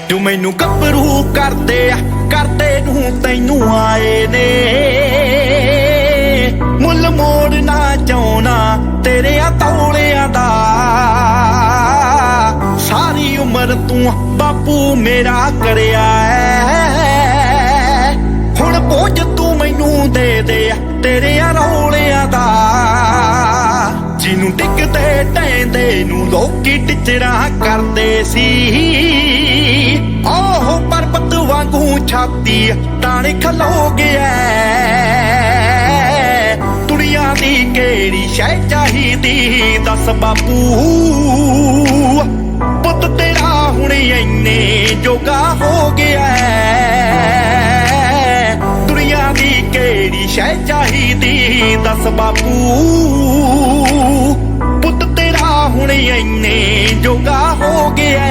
ਜੋ ਮੈਨੂੰ ਗੱਭਰੂ ਕਰਦੇ ਨੂੰ ਤੈਨੂੰ ਆਏ ਨੇ ਮੁੱਲ ਮੋੜਨਾ ਚਾਹੁੰਨਾ ਤੇਰੇ ਤੌਲਿਆਂ ਦਾ ਸਾਰੀ ਉਮਰ ਤੂੰ ਬਾਪੂ ਮੇਰਾ ਕਰਿਆ ਐ ਹੁਣ ਬੋਝ ਤੂੰ ਮੈਨੂੰ ਦੇ ਤੇਰੇ ਰੌਲਿਆਂ ਦਾ ਜਿਹਨੂੰ ਡਿੱਗਦੇ ਟੈਂਦੇ ਨੂੰ ਲੋਕੀ ਟਿਚਰਾ ਕਰਦੇ ਸੀ ਉਹ ਪਰਬਤ ਵਾਂਗੂ ਛਾਤੀ ਤਾਣੇ ਖਲੋ ਗਿਆ ਦੁਨੀਆ ਦੀ ਕਿਹੜੀ ਸ਼ੈ ਚਾਹੀਦੀ ਦੱਸ ਬਾਪੂ ਪੁੱਤ ਤੇਰਾ ਹੁਣ ਇੰਨੇ ਜੋਗਾ ਹੋ ਗਿਆ ਦੁਨੀਆ ਦੀ ਕਿਹੜੀ ਸ਼ੈ ਚਾਹੀਦੀ ਦੱਸ ਬਾਪੂ ਪੁੱਤ ਤੇਰਾ ਹੁਣ ਇੰਨੇ ਜੋਗਾ ਹੋ ਗਿਆ